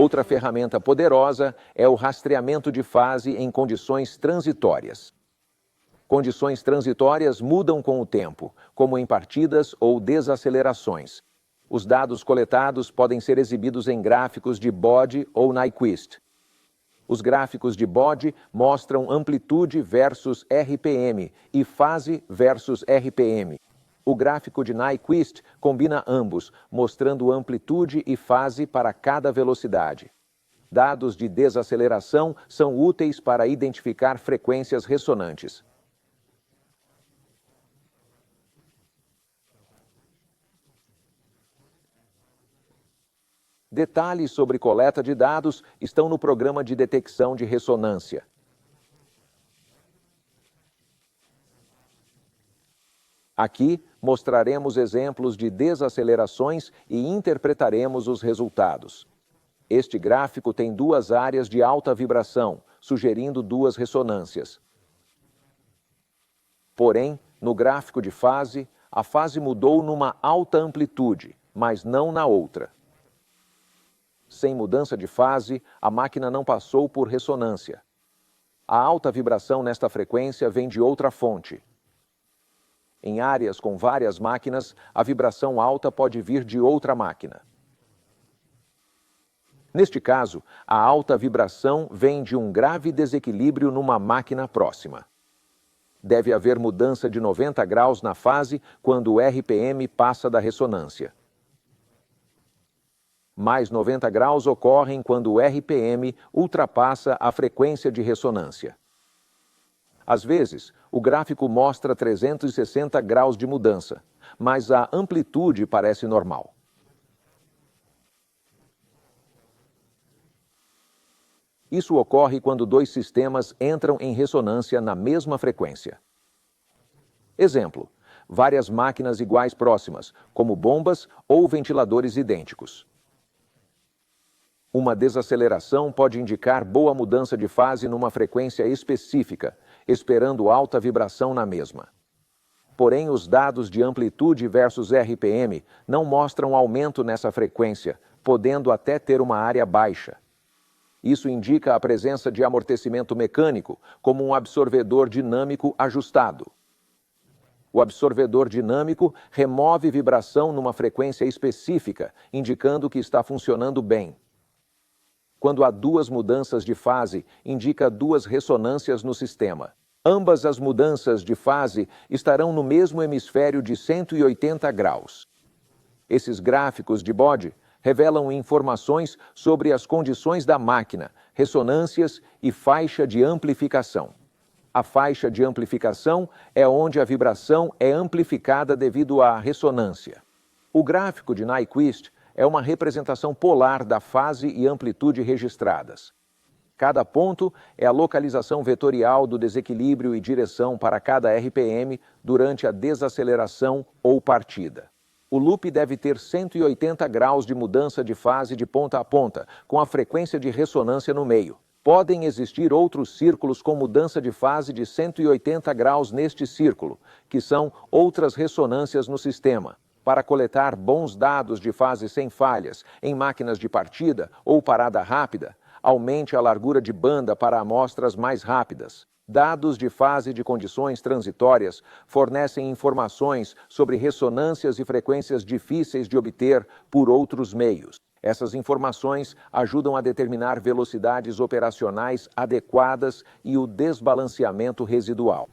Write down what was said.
Outra ferramenta poderosa é o rastreamento de fase em condições transitórias. Condições transitórias mudam com o tempo, como em partidas ou desacelerações. Os dados coletados podem ser exibidos em gráficos de Bode ou Nyquist. Os gráficos de Bode mostram amplitude versus RPM e fase versus RPM. O gráfico de Nyquist combina ambos, mostrando amplitude e fase para cada velocidade. Dados de desaceleração são úteis para identificar frequências ressonantes. Detalhes sobre coleta de dados estão no programa de detecção de ressonância. Aqui mostraremos exemplos de desacelerações e interpretaremos os resultados. Este gráfico tem duas áreas de alta vibração, sugerindo duas ressonâncias. Porém, no gráfico de fase, a fase mudou numa alta amplitude, mas não na outra. Sem mudança de fase, a máquina não passou por ressonância. A alta vibração nesta frequência vem de outra fonte. Em áreas com várias máquinas, a vibração alta pode vir de outra máquina. Neste caso, a alta vibração vem de um grave desequilíbrio numa máquina próxima. Deve haver mudança de 90 graus na fase quando o RPM passa da ressonância. Mais 90 graus ocorrem quando o RPM ultrapassa a frequência de ressonância. Às vezes, o gráfico mostra 360 graus de mudança, mas a amplitude parece normal. Isso ocorre quando dois sistemas entram em ressonância na mesma frequência. Exemplo: várias máquinas iguais próximas, como bombas ou ventiladores idênticos. Uma desaceleração pode indicar boa mudança de fase numa frequência específica, esperando alta vibração na mesma. Porém, os dados de amplitude versus RPM não mostram aumento nessa frequência, podendo até ter uma área baixa. Isso indica a presença de amortecimento mecânico, como um absorvedor dinâmico ajustado. O absorvedor dinâmico remove vibração numa frequência específica, indicando que está funcionando bem. Quando há duas mudanças de fase, indica duas ressonâncias no sistema. Ambas as mudanças de fase estarão no mesmo hemisfério de 180 graus. Esses gráficos de Bode revelam informações sobre as condições da máquina, ressonâncias e faixa de amplificação. A faixa de amplificação é onde a vibração é amplificada devido à ressonância. O gráfico de Nyquist é uma representação polar da fase e amplitude registradas. Cada ponto é a localização vetorial do desequilíbrio e direção para cada RPM durante a desaceleração ou partida. O loop deve ter 180 graus de mudança de fase de ponta a ponta, com a frequência de ressonância no meio. Podem existir outros círculos com mudança de fase de 180 graus neste círculo, que são outras ressonâncias no sistema. Para coletar bons dados de fase sem falhas em máquinas de partida ou parada rápida, aumente a largura de banda para amostras mais rápidas. Dados de fase de condições transitórias fornecem informações sobre ressonâncias e frequências difíceis de obter por outros meios. Essas informações ajudam a determinar velocidades operacionais adequadas e o desbalanceamento residual.